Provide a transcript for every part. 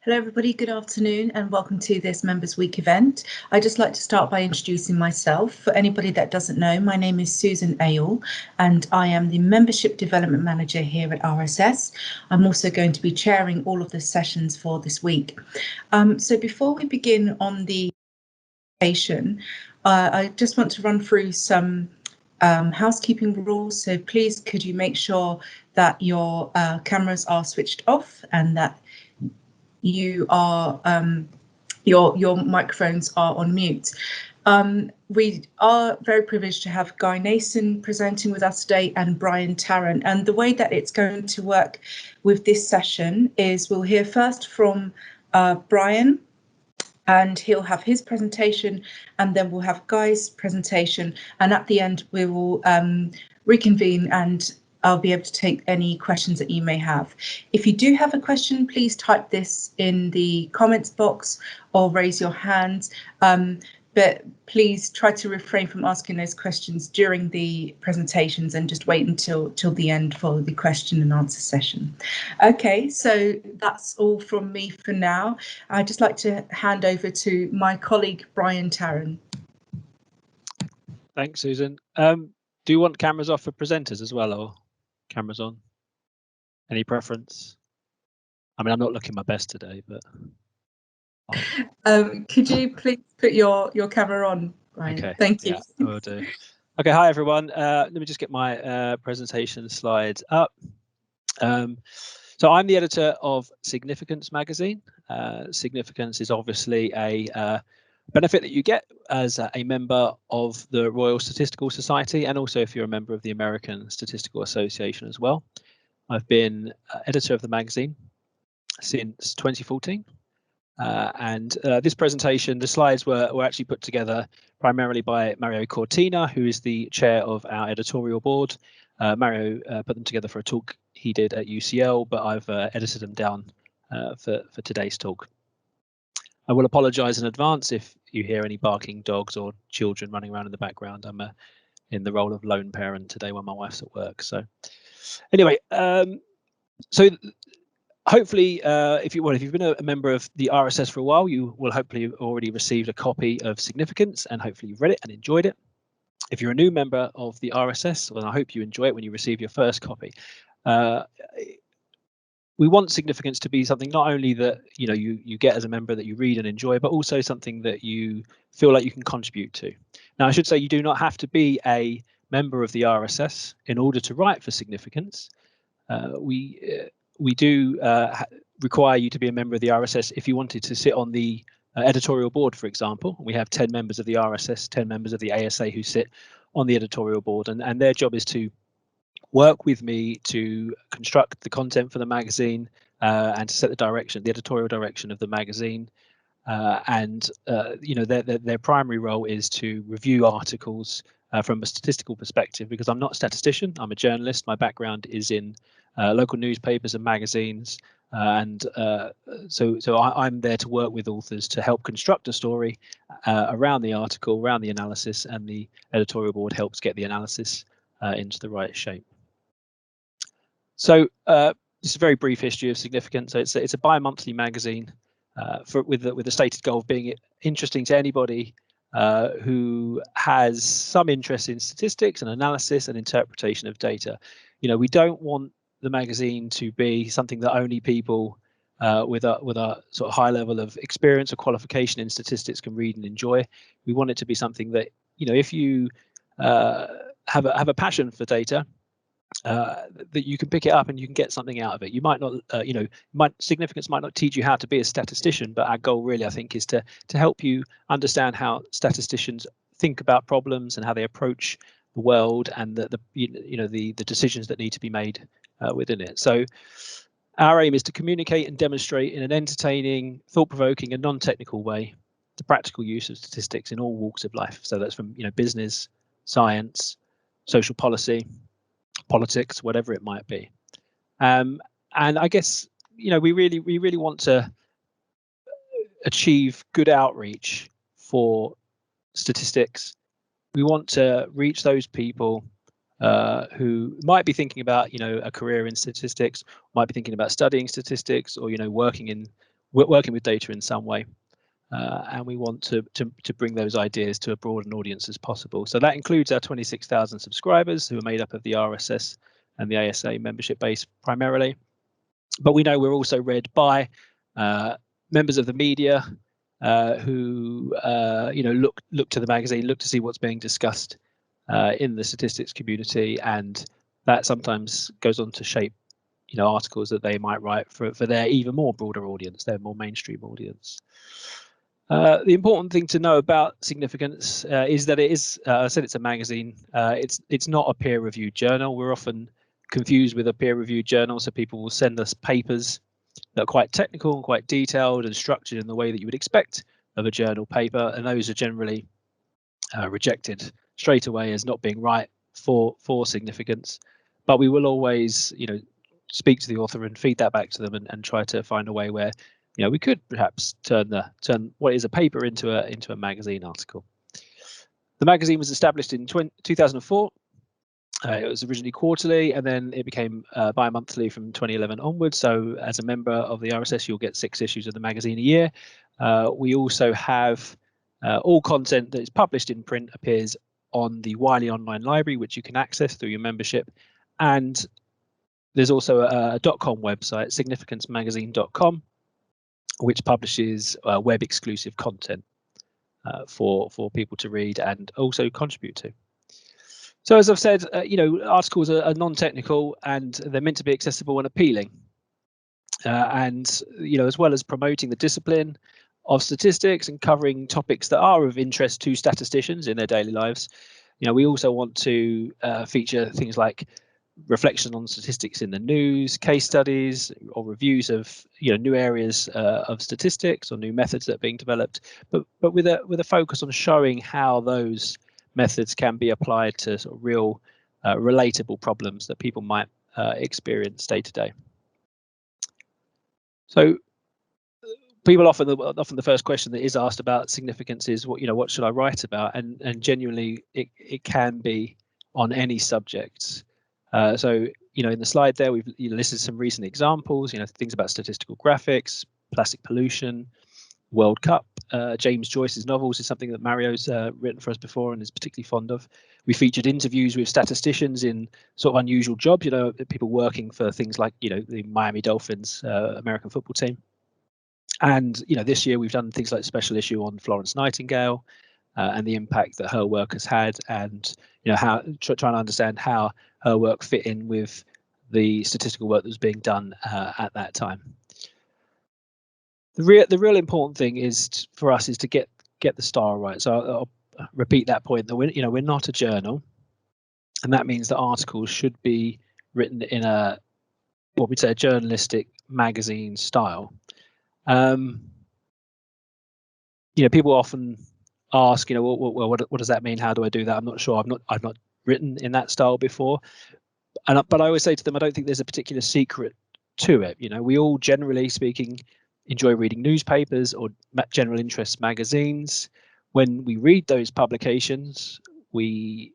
Hello everybody, good afternoon and welcome to this Members Week event. I'd just like to start by introducing myself. For anybody that doesn't know, my name is Susan Ayall and I am the Membership Development Manager here at RSS. I'm also going to be chairing all of the sessions for this week. So before we begin on the presentation, I just want to run through some housekeeping rules. So please could you make sure that your cameras are switched off and that you are your microphones are on mute. We are very privileged to have Guy Nason presenting with us today and Brian Tarran. And the way that it's going to work with this session is we'll hear first from Brian, and he'll have his presentation, and then we'll have Guy's presentation. And at the end, we will reconvene and I'll be able to take any questions that you may have. If you do have a question, please type this in the comments box or raise your hand. But please try to refrain from asking those questions during the presentations and just wait until the end for the question and answer session. Okay, so that's all from me for now. I'd just like to hand over to my colleague, Brian Tarran. Thanks, Susan. Do you want cameras off for presenters as well, or cameras on? Any preference? I mean, I'm not looking my best today, but could you please put your camera on, Brian? Okay. Thank you. Yeah, I will do. Okay, hi everyone. Let me just get my presentation slides up. So I'm the editor of Significance magazine. Significance is obviously a benefit that you get as a member of the Royal Statistical Society, and also if you're a member of the American Statistical Association as well. I've been editor of the magazine since 2014. And this presentation, the slides were actually put together primarily by Mario Cortina, who is the chair of our editorial board. Mario put them together for a talk he did at UCL, but I've edited them down for today's talk. I will apologise in advance if you hear any barking dogs or children running around in the background. I'm in the role of lone parent today when my wife's at work. So anyway, so hopefully, if you've been a member of the RSS for a while, you will hopefully already received a copy of Significance, and hopefully you've read it and enjoyed it. If you're a new member of the RSS, well, I hope you enjoy it when you receive your first copy. We want Significance to be something not only that you get as a member that you read and enjoy, but also something that you feel like you can contribute to. Now, I should say you do not have to be a member of the RSS in order to write for Significance. We do require you to be a member of the RSS if you wanted to sit on the editorial board, for example. We have 10 members of the RSS, 10 members of the ASA who sit on the editorial board, and their job is to work with me to construct the content for the magazine and to set the direction, the editorial direction of the magazine. Their primary role is to review articles from a statistical perspective, because I'm not a statistician, I'm a journalist. My background is in local newspapers and magazines, so I'm there to work with authors to help construct a story around the article, around the analysis, and the editorial board helps get the analysis into the right shape. So just a very brief history of Significance. So it's a bi-monthly magazine with the stated goal of being interesting to anybody who has some interest in statistics and analysis and interpretation of data. We don't want the magazine to be something that only people with a sort of high level of experience or qualification in statistics can read and enjoy. We want it to be something that, if you have a passion for data, that you can pick it up and you can get something out of it. You might not, Significance might not teach you how to be a statistician, but our goal really, I think, is to help you understand how statisticians think about problems and how they approach the world, and the decisions that need to be made within it. So our aim is to communicate and demonstrate in an entertaining, thought-provoking, and non-technical way the practical use of statistics in all walks of life. So that's from business, science, social policy, politics, whatever it might be. And I guess we really want to achieve good outreach for statistics. We want to reach those people who might be thinking about a career in statistics, might be thinking about studying statistics, or working in working with data in some way. And we want to bring those ideas to a broad an audience as possible. So that includes our 26,000 subscribers who are made up of the RSS and the ASA membership base primarily. But we know we're also read by members of the media who look to the magazine, look to see what's being discussed in the statistics community, and that sometimes goes on to shape articles that they might write for their even more broader audience, their more mainstream audience. The important thing to know about significance is that it is, I said it's a magazine. It's not a peer-reviewed journal. We're often confused with a peer-reviewed journal, so people will send us papers that are quite technical and quite detailed and structured in the way that you would expect of a journal paper, and those are generally rejected straight away as not being right for significance. But we will always, speak to the author and feed that back to them and try to find a way where we could perhaps turn what is a paper into a magazine article. The magazine was established in 2004. It was originally quarterly, and then it became bi-monthly from 2011 onwards. So as a member of the RSS, you'll get 6 issues of the magazine a year. We also have all content that is published in print appears on the Wiley online library, which you can access through your membership. And there's also a .com website, significancemagazine.com, which publishes web exclusive content for people to read and also contribute to. So as I've said, articles are non-technical and they're meant to be accessible and appealing. And as well as promoting the discipline of statistics and covering topics that are of interest to statisticians in their daily lives, we also want to feature things like reflection on statistics in the news, case studies, or reviews of new areas of statistics or new methods that are being developed, but with a focus on showing how those methods can be applied to sort of real relatable problems that people might experience day to day. So people often the first question that is asked about significance is what should I write about, and genuinely it can be on any subject. So in the slide there we've listed some recent examples, things about statistical graphics, plastic pollution, World Cup. James Joyce's novels is something that Mario's written for us before and is particularly fond of. We featured interviews with statisticians in sort of unusual jobs, people working for things like the Miami Dolphins American football team. And this year we've done things like special issue on Florence Nightingale and the impact that her work has had, and how trying to understand how her work fit in with the statistical work that was being done at that time. The real important thing is for us is to get the style right. So I'll repeat that point that we're not a journal, and that means that articles should be written in what we'd say a journalistic magazine style. People often ask, well, what does that mean? How do I do that? I'm not sure. I've not written in that style before, but I always say to them, I don't think there's a particular secret to it. We all, generally speaking, enjoy reading newspapers or general interest magazines. When we read those publications, we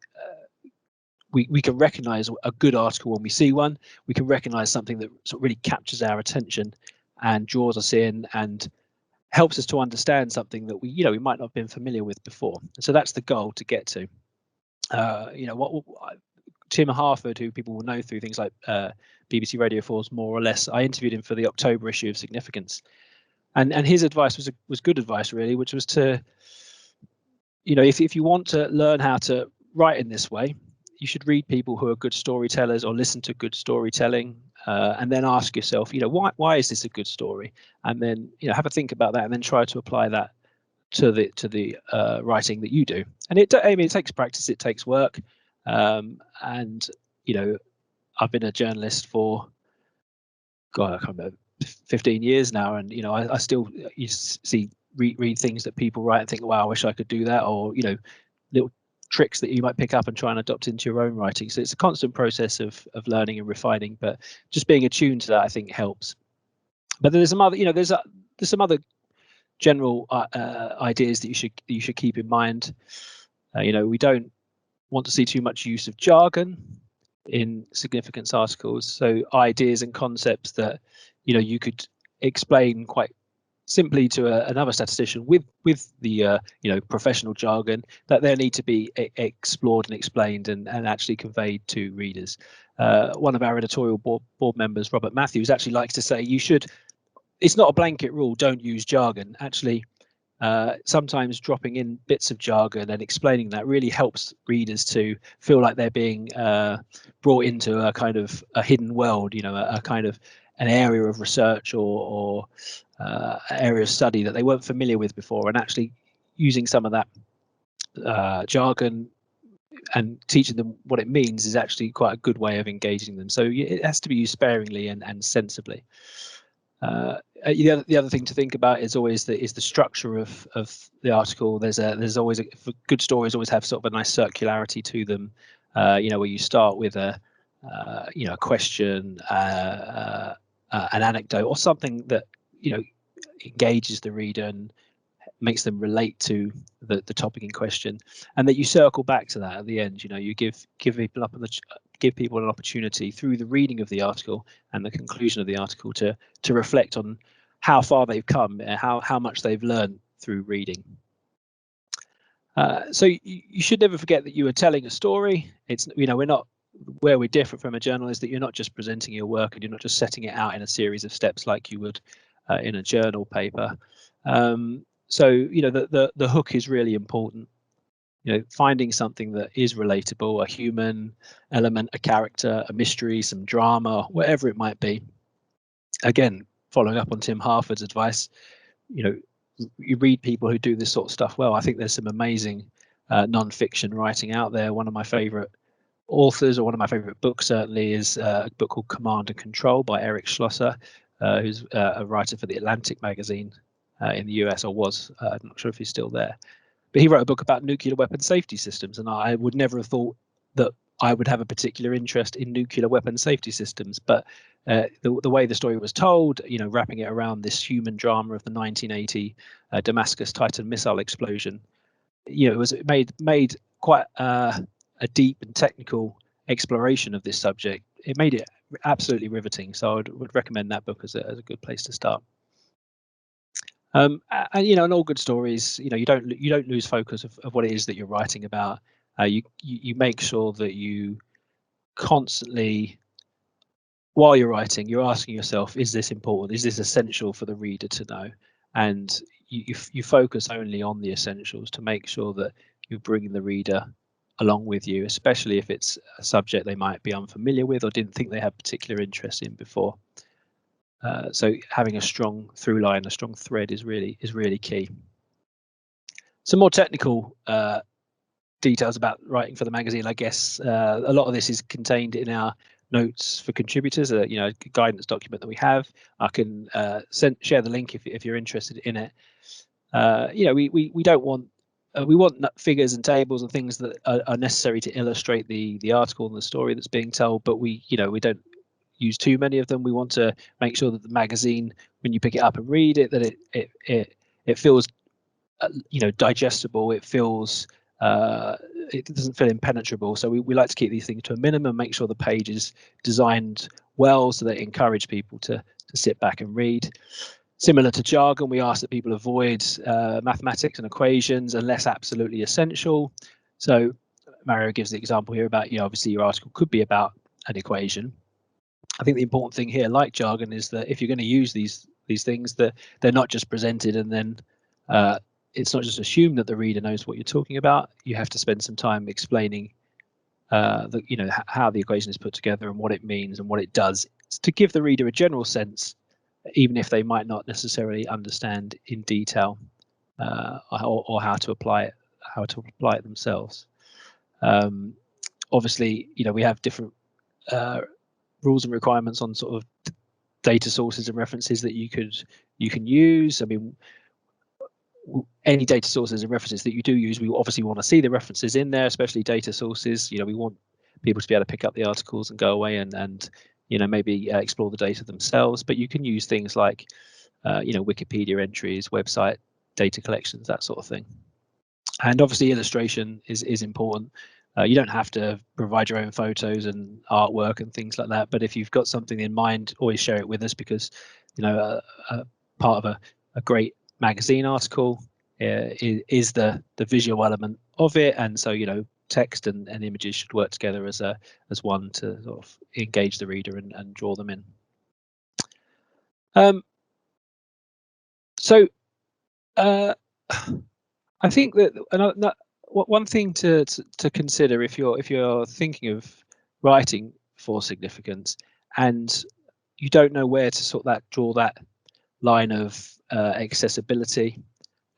can recognize a good article when we see one. We can recognize something that sort of really captures our attention and draws us in and helps us to understand something that we might not have been familiar with before. So that's the goal to get to. Tim Harford, who people will know through things like BBC Radio 4's More or Less, I interviewed him for the October issue of Significance, and his advice was good advice, really, which was to, if you want to learn how to write in this way, you should read people who are good storytellers or listen to good storytelling, and then ask yourself, why is this a good story? And then have a think about that, and then try to apply that to the writing that you do. And it takes practice, it takes work, and I've been a journalist for I can't remember, 15 years now, and I still read things that people write and think, wow, I wish I could do that, or little tricks that you might pick up and try and adopt into your own writing. So it's a constant process of learning and refining, but just being attuned to that, I think, helps. But there's some other there's some other general ideas that you should keep in mind. We don't want to see too much use of jargon in significance articles, so ideas and concepts that you could explain quite simply to another statistician with the professional jargon that they need to be explored and explained and actually conveyed to readers. One of our editorial board members, Robert Matthews, actually likes to say it's not a blanket rule, don't use jargon. Actually, sometimes dropping in bits of jargon and explaining that really helps readers to feel like they're being brought into a kind of a hidden world, a kind of an area of research or area of study that they weren't familiar with before, and actually using some of that jargon and teaching them what it means is actually quite a good way of engaging them. So it has to be used sparingly and sensibly. The other thing to think about is always the structure of the article. There's always good stories always have sort of a nice circularity to them. Where you start with a question, an anecdote, or something that engages the reader and makes them relate to the topic in question, and that you circle back to that at the end. You give people an opportunity through the reading of the article and the conclusion of the article to reflect on how far they've come, how much they've learned through reading. So you should never forget that you are telling a story. It's we're not, where we're different from a journalist, that you're not just presenting your work and you're not just setting it out in a series of steps like you would in a journal paper. So the hook is really important. Finding something that is relatable, a human element, a character, a mystery, some drama, whatever it might be. Again, following up on Tim Harford's advice, you read people who do this sort of stuff well. I think there's some amazing non-fiction writing out there. One of my favorite authors, or one of my favorite books certainly, is a book called Command and Control by Eric Schlosser, who's a writer for The Atlantic magazine in the US, or was. I'm not sure if he's still there. But he wrote a book about nuclear weapon safety systems, and I would never have thought that I would have a particular interest in nuclear weapon safety systems. But the way the story was told, wrapping it around this human drama of the 1980 Damascus Titan missile explosion, it made quite a deep and technical exploration of this subject. It made it absolutely riveting. So I would recommend that book as a good place to start. And in all good stories, you don't lose focus of what it is that you're writing about. You make sure that you constantly, while you're writing, you're asking yourself, is this important? Is this essential for the reader to know? And you focus only on the essentials to make sure that you're bringing the reader along with you, especially if it's a subject they might be unfamiliar with or didn't think they had particular interest in before. So having a strong through line, a strong thread is really key. Some more technical details about writing for the magazine, I guess. A lot of this is contained in our notes for contributors, a guidance document that we have. I can share the link if you're interested in it. We don't want we want figures and tables and things that are necessary to illustrate the article and the story that's being told, but we don't use too many of them. We want to make sure that the magazine, when you pick it up and read it, that it feels digestible. It feels it doesn't feel impenetrable. So we like to keep these things to a minimum, make sure the page is designed well so that it encourage people to sit back and read. Similar to jargon, we ask that people avoid mathematics and equations unless absolutely essential. So Mario gives the example here about, obviously your article could be about an equation. I think the important thing here, like jargon, is that if you're going to use these things, that they're not just presented and then it's not just assumed that the reader knows what you're talking about. You have to spend some time explaining how the equation is put together and what it means and what it does, to give the reader a general sense, even if they might not necessarily understand in detail or how to apply it themselves. Obviously, we have different rules and requirements on sort of data sources and references that you can use. I mean, any data sources and references that you do use, we obviously want to see the references in there, especially data sources. We want people to be able to pick up the articles and go away and maybe explore the data themselves. But you can use things like Wikipedia entries, website data collections, that sort of thing. And obviously illustration is important. You don't have to provide your own photos and artwork and things like that, but if you've got something in mind, always share it with us, because part of a great magazine article is the visual element of it, and so text and images should work together as one to sort of engage the reader and draw them in. So I think that one thing to consider if you're thinking of writing for significance and you don't know where to draw that line of accessibility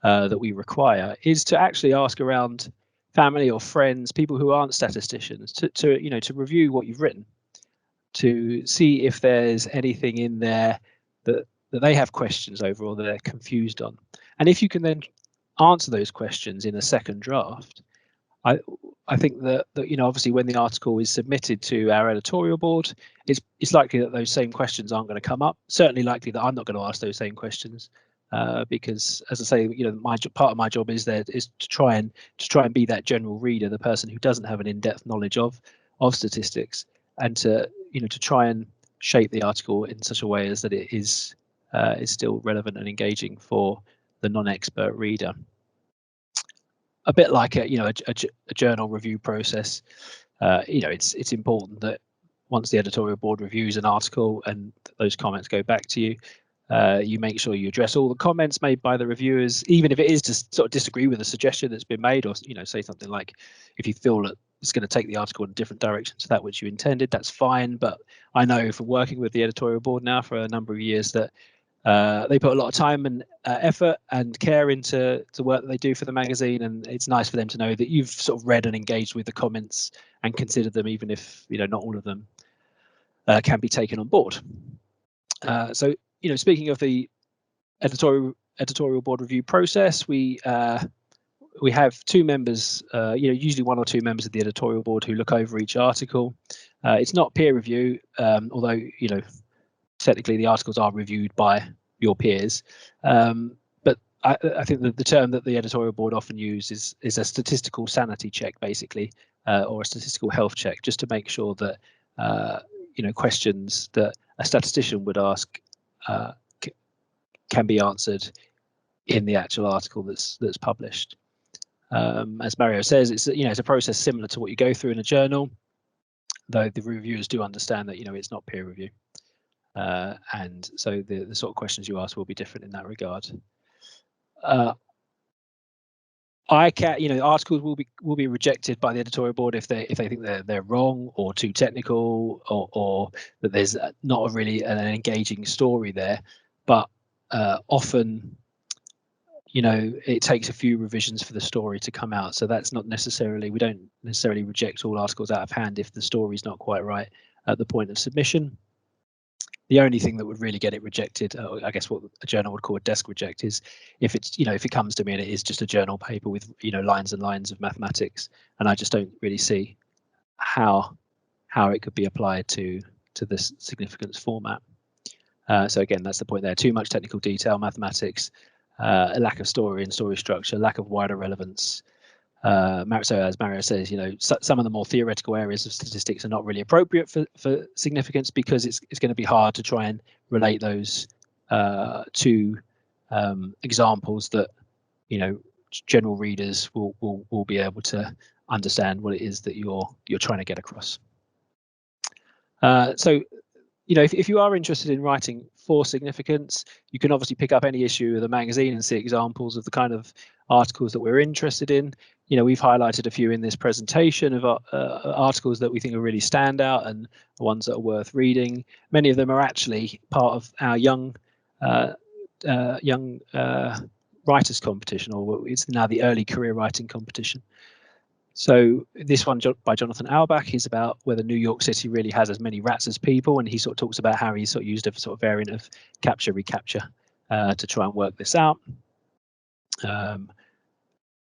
that we require, is to actually ask around family or friends, people who aren't statisticians, to review what you've written, to see if there's anything in there that they have questions over or that they're confused on. And if you can then answer those questions in a second draft, I think that obviously when the article is submitted to our editorial board, it's likely that those same questions aren't going to come up. Certainly likely that I'm not going to ask those same questions, because, as I say, part of my job is to try and be that general reader, the person who doesn't have an in-depth knowledge of statistics, and to try and shape the article in such a way as that it is still relevant and engaging for the non-expert reader. A bit like a journal review process. It's important that once the editorial board reviews an article and those comments go back to you, you make sure you address all the comments made by the reviewers, even if it is to sort of disagree with a suggestion that's been made, or say something like, if you feel that it's going to take the article in a different direction to that which you intended, that's fine. But I know from working with the editorial board now for a number of years that they put a lot of time and effort and care into the work that they do for the magazine, and it's nice for them to know that you've sort of read and engaged with the comments and considered them, even if not all of them can be taken on board. So speaking of the editorial board review process, we have two members, usually one or two members of the editorial board who look over each article. It's not peer review, although technically the articles are reviewed by your peers, but I think that the term that the editorial board often uses is a statistical sanity check, basically, or a statistical health check, just to make sure that questions that a statistician would ask can be answered in the actual article that's published. As Mario says, it's a process similar to what you go through in a journal, though the reviewers do understand that it's not peer review. And so the sort of questions you ask will be different in that regard. Articles will be rejected by the editorial board if they think they're wrong or too technical, or that there's not really an engaging story there. But often, it takes a few revisions for the story to come out. So that's not necessarily, we don't necessarily reject all articles out of hand if the story's not quite right at the point of submission. The only thing that would really get it rejected, I guess what a journal would call a desk reject, is if it's if it comes to me and it is just a journal paper with lines and lines of mathematics, and I just don't really see how it could be applied to this significance format. So again, that's the point there: too much technical detail, mathematics, a lack of story and story structure, lack of wider relevance. So as Mario says, some of the more theoretical areas of statistics are not really appropriate for significance, because it's going to be hard to try and relate those to examples that general readers will be able to understand what it is that you're trying to get across. So if you are interested in writing for significance, you can obviously pick up any issue of the magazine and see examples of the kind of articles that we're interested in. We've highlighted a few in this presentation of articles that we think are really stand out and the ones that are worth reading. Many of them are actually part of our young writers competition, or it's now the early career writing competition. So this one by Jonathan Auerbach is about whether New York City really has as many rats as people, and he sort of talks about how he sort of used a sort of variant of capture recapture to try and work this out.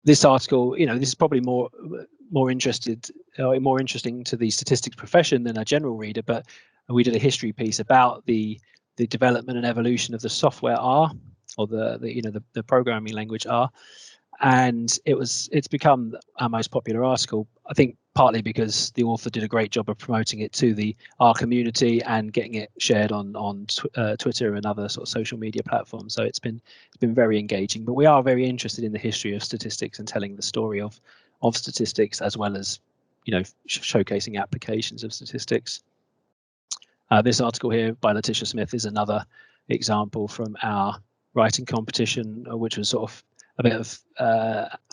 This article, this is probably more interesting to the statistics profession than a general reader, but we did a history piece about the development and evolution of the software R, or the programming language R. and it's become our most popular article, I think partly because the author did a great job of promoting it to our community and getting it shared on Twitter and other sort of social media platforms. So it's been very engaging. But we are very interested in the history of statistics and telling the story of statistics, as well as showcasing applications of statistics. This article here by Letitia Smith is another example from our writing competition, which was sort of a bit of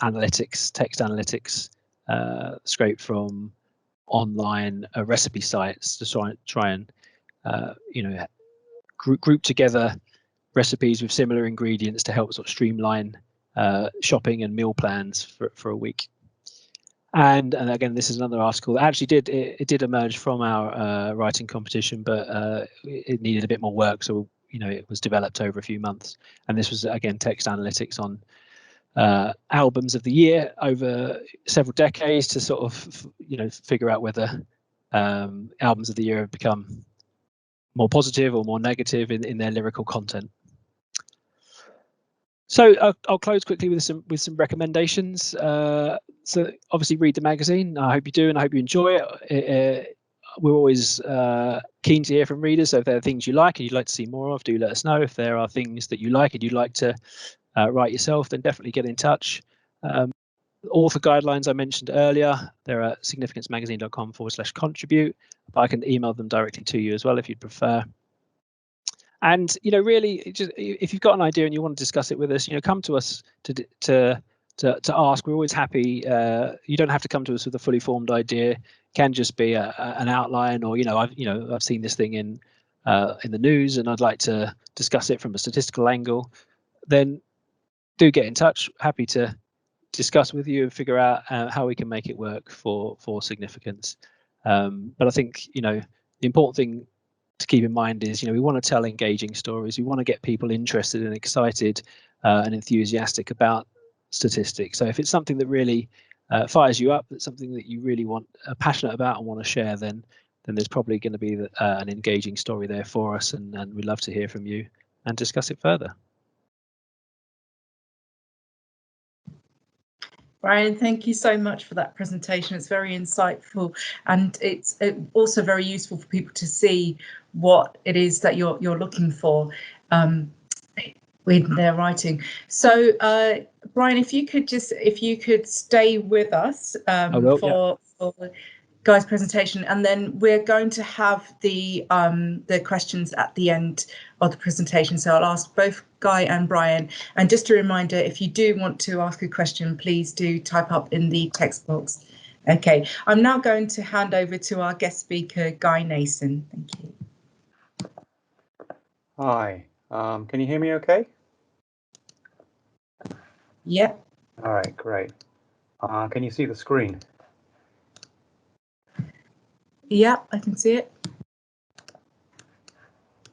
analytics, text analytics, scraped from online recipe sites to try and group together recipes with similar ingredients to help sort of streamline shopping and meal plans for a week. And again, this is another article that actually did emerge from our writing competition, but it needed a bit more work, so it was developed over a few months. And this was again text analytics on albums of the year over several decades to sort of figure out whether albums of the year have become more positive or more negative in their lyrical content. So I'll close quickly with some recommendations. So obviously read the magazine. I hope you do, and I hope you enjoy it. We're always keen to hear from readers. So if there are things you like and you'd like to see more of, do let us know. If there are things that you like and you'd like to write yourself, then definitely get in touch. Author guidelines I mentioned earlier, they're at significancemagazine.com/contribute, but I can email them directly to you as well if you'd prefer. And really, just if you've got an idea and you want to discuss it with us, come to us to ask. We're always happy. You don't have to come to us with a fully formed idea. It can just be an outline, or I've seen this thing in the news and I'd like to discuss it from a statistical angle. Then do get in touch. Happy to discuss with you and figure out how we can make it work for significance. But I think the important thing to keep in mind is we want to tell engaging stories. We want to get people interested and excited and enthusiastic about statistics. So if it's something that really fires you up, that's something that you really passionate about and want to share, then there's probably going to be an engaging story there for us, and we'd love to hear from you and discuss it further. Brian, thank you so much for that presentation. It's very insightful, and it's also very useful for people to see what it is that you're looking for with their writing. So, Brian, if you could stay with us for Guy's presentation, and then we're going to have the questions at the end of the presentation. So I'll ask both Guy and Brian. And just a reminder, if you do want to ask a question, please do type up in the text box. Okay, I'm now going to hand over to our guest speaker, Guy Nason. Thank you. Hi, can you hear me okay? Yep. All right, great. Can you see the screen? Yeah, I can see it.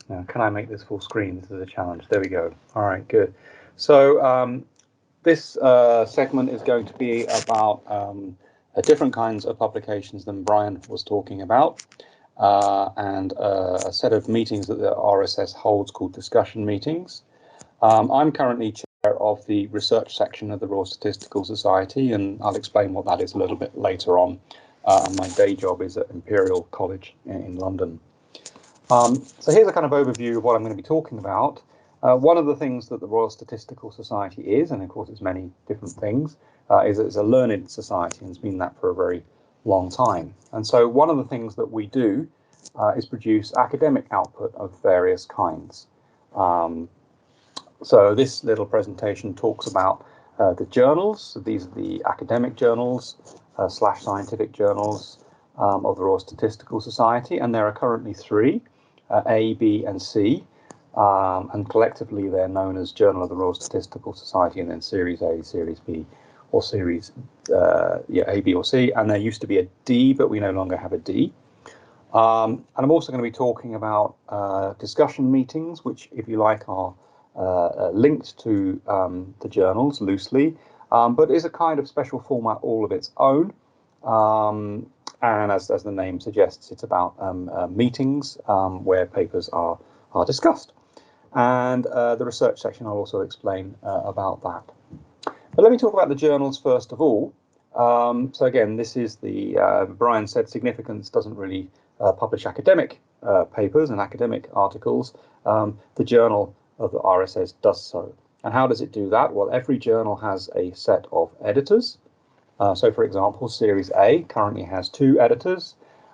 Now, can I make this full screen? This is a challenge. There we go. All right, good. So this segment is going to be about different kinds of publications than Brian was talking about, and a set of meetings that the RSS holds called discussion meetings. I'm currently chair of the research section of the Royal Statistical Society, and I'll explain what that is a little bit later on. My day job is at Imperial College in London. So here's a kind of overview of what I'm going to be talking about. One of the things that the Royal Statistical Society is, and of course it's many different things, is it's a learned society, and it's been that for a very long time. And so one of the things that we do is produce academic output of various kinds. So this little presentation talks about the journals. So these are the academic journals / scientific journals of the Royal Statistical Society, and there are currently 3, A, B, and C, and collectively they're known as Journal of the Royal Statistical Society, and then Series A, Series B, or Series A, B, or C, and there used to be a D, but we no longer have a D. And I'm also going to be talking about discussion meetings, which, if you like, are linked to the journals loosely, but is a kind of special format all of its own. And as the name suggests, it's about meetings where papers are discussed. And the research section, I'll also explain about that. But let me talk about the journals first of all. So again, this is the, Brian said significance doesn't really publish academic papers and academic articles. The journal of the RSS does so. And how does it do that? Well, every journal has a set of editors. So for example, Series A currently has 2 editors,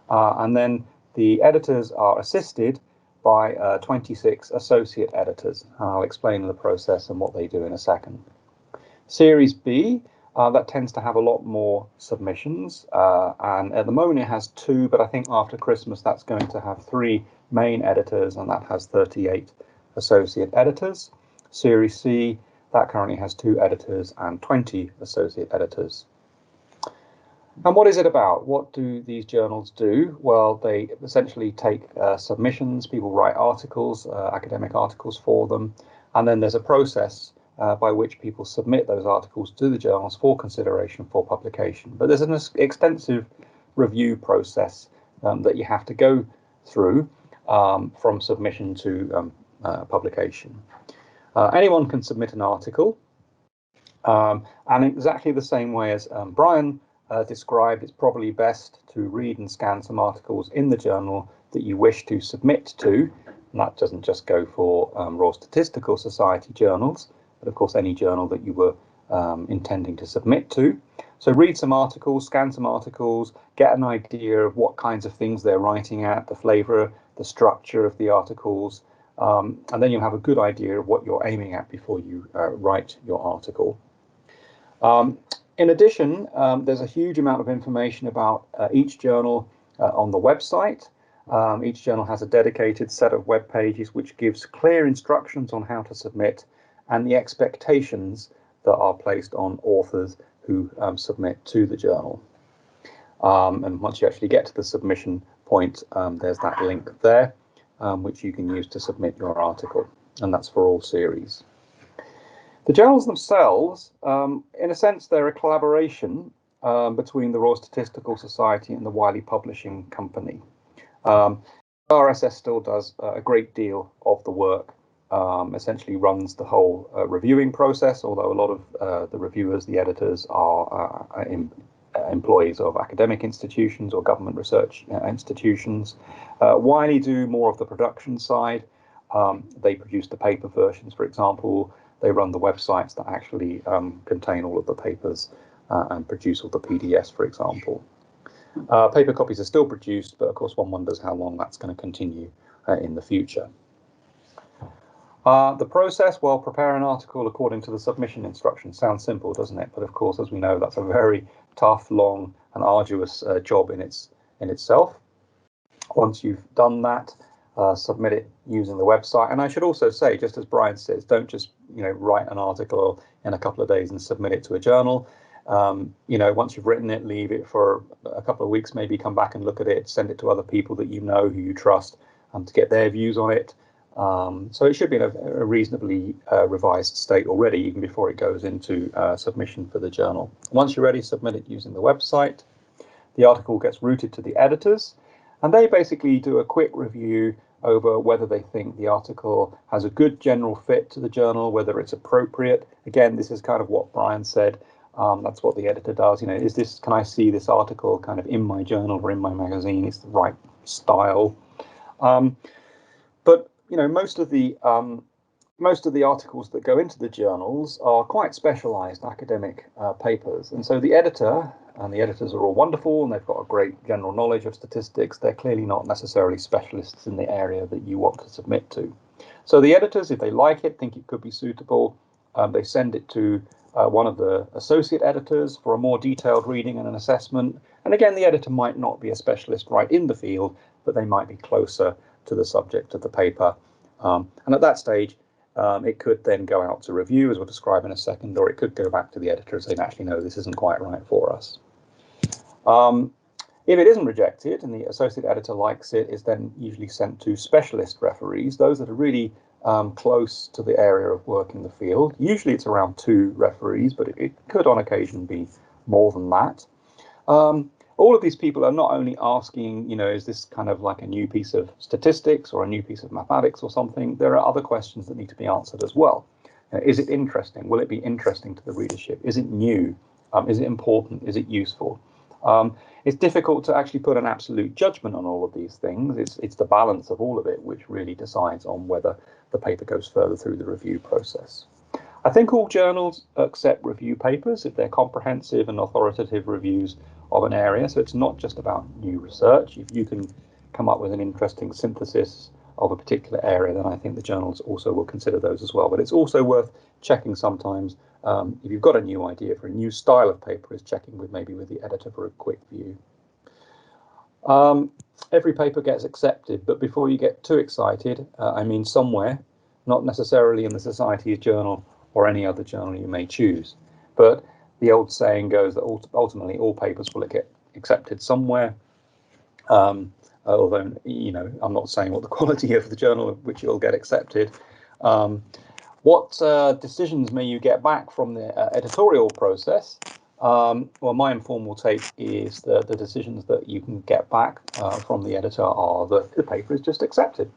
and then the editors are assisted by 26 associate editors. I'll explain the process and what they do in a second. Series B, that tends to have a lot more submissions, and at the moment it has 2, but I think after Christmas that's going to have 3 main editors, and that has 38 associate editors. Series C, that currently has 2 editors and 20 associate editors. And what is it about? What do these journals do? Well, they essentially take submissions, people write articles, academic articles for them, and then there's a process by which people submit those articles to the journals for consideration for publication. But there's an extensive review process that you have to go through from submission to publication. Anyone can submit an article, and exactly the same way as Brian described, it's probably best to read and scan some articles in the journal that you wish to submit to. And that doesn't just go for Royal Statistical Society journals, but of course any journal that you were intending to submit to. So read some articles, scan some articles, get an idea of what kinds of things they're writing at, the flavour, the structure of the articles, and then you'll have a good idea of what you're aiming at before you write your article. In addition, there's a huge amount of information about each journal on the website. Each journal has a dedicated set of web pages which gives clear instructions on how to submit and the expectations that are placed on authors who submit to the journal. And once you actually get to the submission point, there's that link there, which you can use to submit your article, and that's for all series. The journals themselves, in a sense, they're a collaboration between the Royal Statistical Society and the Wiley Publishing Company. RSS still does a great deal of the work, essentially runs the whole reviewing process, although a lot of the reviewers, the editors, are employees of academic institutions or government research institutions. Wiley do more of the production side. They produce the paper versions, for example. They run the websites that actually contain all of the papers and produce all the PDFs, for example. Paper copies are still produced, but of course one wonders how long that's going to continue in the future. The process, well, prepare an article according to the submission instructions. Sounds simple, doesn't it? But of course, as we know, that's a very tough, long and arduous job in itself. Once you've done that, submit it using the website. And I should also say, just as Brian says, don't just write an article in a couple of days and submit it to a journal. Once you've written it, leave it for a couple of weeks, maybe come back and look at it, send it to other people that you know, who you trust, to get their views on it. So it should be in a reasonably revised state already, even before it goes into submission for the journal. Once you're ready, submit it using the website. The article gets routed to the editors, and they basically do a quick review over whether they think the article has a good general fit to the journal, whether it's appropriate. Again, this is kind of what Brian said. That's what the editor does. Can I see this article kind of in my journal or in my magazine? It's the right style. But most of the articles that go into the journals are quite specialized academic papers, and so the editor, and the editors are all wonderful and they've got a great general knowledge of statistics, they're clearly not necessarily specialists in the area that you want to submit to. So the editors, if they like it, think it could be suitable, they send it to one of the associate editors for a more detailed reading and an assessment. And again, the editor might not be a specialist right in the field, but they might be closer to the subject of the paper. And at that stage, it could then go out to review, as we'll describe in a second, or it could go back to the editor and say, actually, no, this isn't quite right for us. If it isn't rejected and the associate editor likes it, it's then usually sent to specialist referees, those that are really close to the area of work in the field. Usually it's around 2 referees, but it could on occasion be more than that. All of these people are not only asking, is this kind of like a new piece of statistics or a new piece of mathematics or something? There are other questions that need to be answered as well. Is it interesting? Will it be interesting to the readership? Is it new? Is it important? Is it useful? It's difficult to actually put an absolute judgment on all of these things. It's the balance of all of it which really decides on whether the paper goes further through the review process. I think all journals accept review papers if they're comprehensive and authoritative reviews of an area. So it's not just about new research. If you can come up with an interesting synthesis of a particular area, then I think the journals also will consider those as well. But it's also worth checking sometimes if you've got a new idea for a new style of paper, is checking with maybe with the editor for a quick view. Every paper gets accepted, but before you get too excited, I mean somewhere, not necessarily in the Society's journal or any other journal you may choose. But the old saying goes that ultimately all papers will get accepted somewhere. Although, you know, I'm not saying what the quality of the journal of which you'll get accepted. What decisions may you get back from the editorial process? Well, my informal take is that the decisions that you can get back from the editor are that the paper is just accepted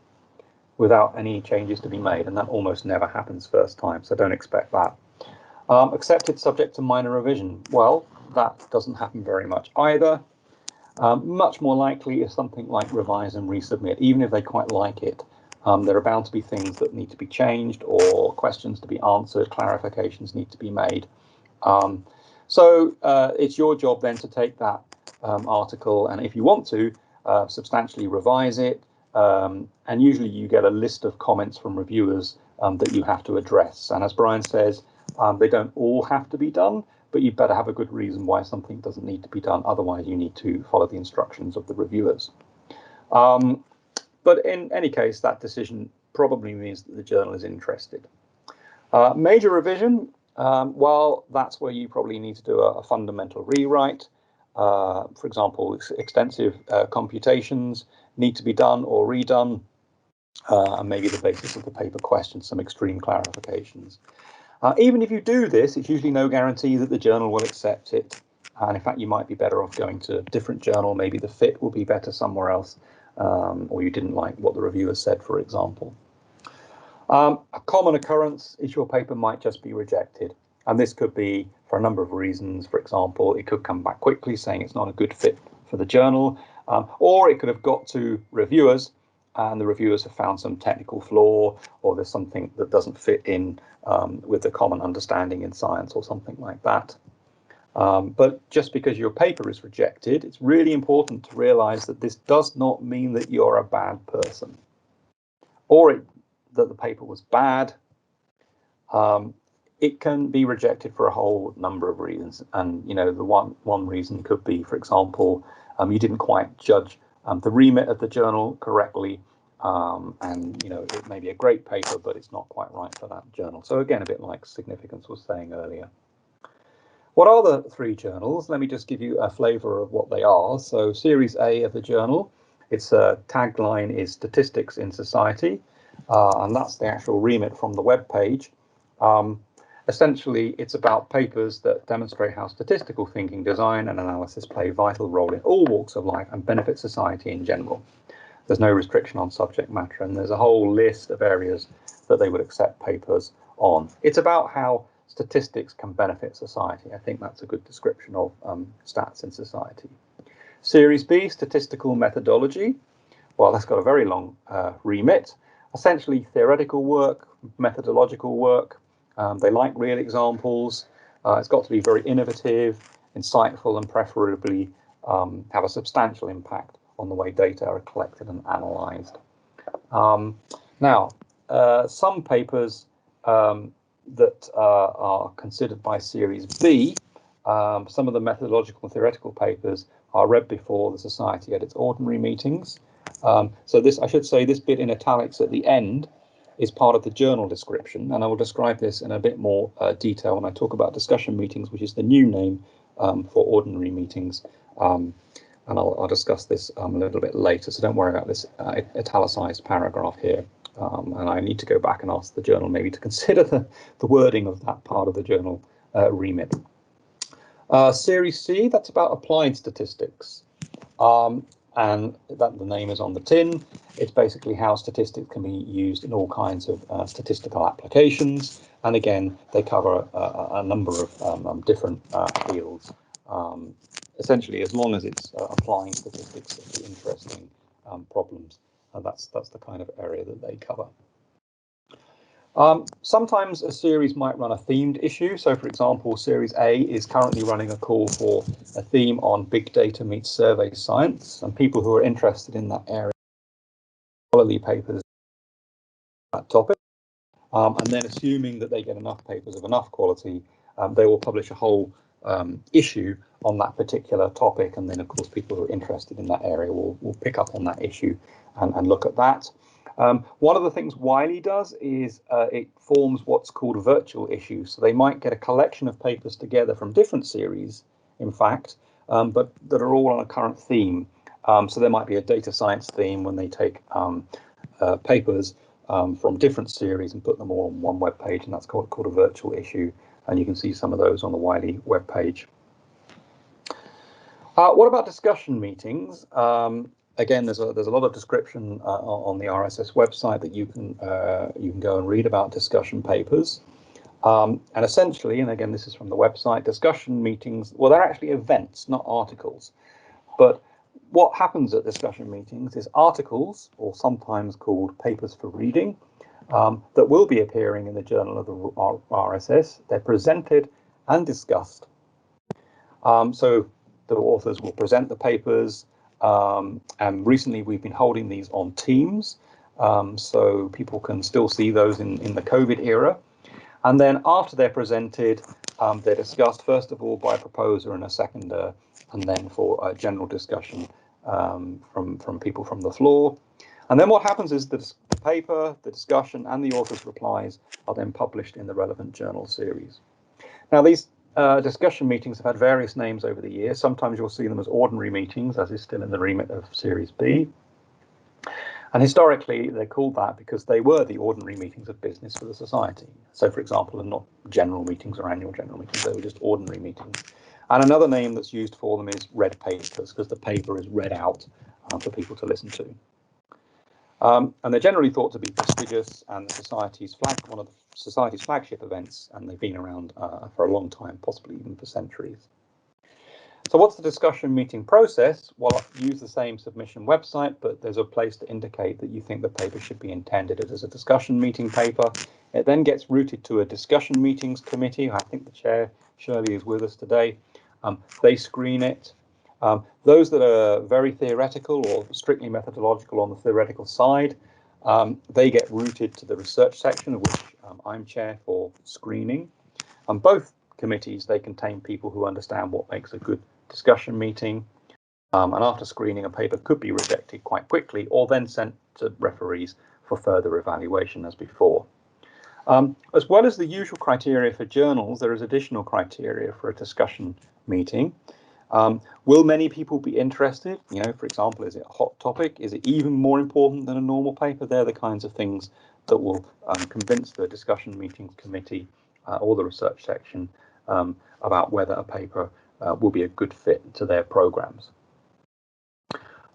without any changes to be made, and that almost never happens first time, so don't expect that. Accepted subject to minor revision. Well, that doesn't happen very much either. Much more likely is something like revise and resubmit. Even if they quite like it, there are bound to be things that need to be changed or questions to be answered, clarifications need to be made. So it's your job then to take that article, and if you want to, substantially revise it. And usually you get a list of comments from reviewers that you have to address. And as Brian says, they don't all have to be done, but you better have a good reason why something doesn't need to be done. Otherwise, you need to follow the instructions of the reviewers. But in any case, that decision probably means that the journal is interested. Major revision, well, that's where you probably need to do a fundamental rewrite. For example, extensive computations need to be done or redone, and maybe the basis of the paper questions some extreme clarifications. Even if you do this, it's usually no guarantee that the journal will accept it. And in fact, you might be better off going to a different journal. Maybe the fit will be better somewhere else, or you didn't like what the reviewer said, for example. A common occurrence is your paper might just be rejected. And this could be for a number of reasons. For example, it could come back quickly saying it's not a good fit for the journal, or it could have got to reviewers and the reviewers have found some technical flaw, or there's something that doesn't fit in with the common understanding in science or something like that. But just because your paper is rejected, it's really important to realize that this does not mean that you're a bad person or that the paper was bad. It can be rejected for a whole number of reasons. And, you know, the one reason could be, for example, you didn't quite judge the remit of the journal correctly. And, you know, it may be a great paper, but it's not quite right for that journal. So again, a bit like Significance was saying earlier. What are the three journals? Let me just give you a flavour of what they are. So Series A of the journal, its tagline is Statistics in Society, and that's the actual remit from the web page. Essentially, it's about papers that demonstrate how statistical thinking, design and analysis play a vital role in all walks of life and benefit society in general. There's no restriction on subject matter, and there's a whole list of areas that they would accept papers on. It's about how statistics can benefit society. I think that's a good description of stats in society. Series B, Statistical Methodology. Well, that's got a very long remit. Essentially theoretical work, methodological work. They like real examples. It's got to be very innovative, insightful, and preferably have a substantial impact on the way data are collected and analysed. Now, some papers that are considered by Series B, some of the methodological and theoretical papers are read before the Society at its ordinary meetings. So this, I should say, this bit in italics at the end is part of the journal description, and I will describe this in a bit more detail when I talk about discussion meetings, which is the new name for ordinary meetings, and I'll discuss this a little bit later, so don't worry about this italicized paragraph here, and I need to go back and ask the journal maybe to consider the wording of that part of the journal remit. Series C, that's about applied statistics. and that the name is on the tin. It's basically how statistics can be used in all kinds of statistical applications. And again, they cover a number of different fields. Essentially, as long as it's applying statistics to interesting problems, that's the kind of area that they cover. Sometimes a series might run a themed issue. So, for example, Series A is currently running a call for a theme on big data meets survey science, and people who are interested in that area, scholarly papers on that topic. And then, assuming that they get enough papers of enough quality, they will publish a whole issue on that particular topic. And then, of course, people who are interested in that area will pick up on that issue and look at that. One of the things Wiley does is it forms what's called virtual issues. So they might get a collection of papers together from different series, in fact, but that are all on a current theme. So there might be a data science theme when they take papers from different series and put them all on one web page, and that's called a virtual issue. And you can see some of those on the Wiley web page. What about discussion meetings? Again, there's a lot of description on the RSS website that you can go and read about discussion papers. And essentially, and again, this is from the website, discussion meetings, well, they're actually events, not articles. But what happens at discussion meetings is articles, or sometimes called papers for reading, that will be appearing in the Journal of the RSS. They're presented and discussed. So the authors will present the papers. And recently we've been holding these on Teams, so people can still see those in the COVID era. And then after they're presented, they're discussed first of all by a proposer and a seconder, and then for a general discussion from people from the floor. And then what happens is the paper, the discussion, and the author's replies are then published in the relevant journal series. Now, these discussion meetings have had various names over the years. Sometimes you'll see them as ordinary meetings, as is still in the remit of Series B. And historically, they're called that because they were the ordinary meetings of business for the society. So, for example, they're not general meetings or annual general meetings, they were just ordinary meetings. And another name that's used for them is read papers, because the paper is read out for people to listen to. And they're generally thought to be prestigious and one of the society's flagship events, and they've been around for a long time, possibly even for centuries. So what's the discussion meeting process? Well, use the same submission website, but there's a place to indicate that you think the paper should be intended as a discussion meeting paper. It then gets routed to a discussion meetings committee. I think the chair, Shirley, is with us today. They screen it. Those that are very theoretical or strictly methodological on the theoretical side, they get routed to the research section, of which I'm chair for screening. And both committees, they contain people who understand what makes a good discussion meeting. And after screening, a paper could be rejected quite quickly or then sent to referees for further evaluation as before. As well as the usual criteria for journals, there is additional criteria for a discussion meeting. Will many people be interested? You know, for example, is it a hot topic? Is it even more important than a normal paper? They're the kinds of things that will convince the discussion meetings committee or the research section about whether a paper will be a good fit to their programs.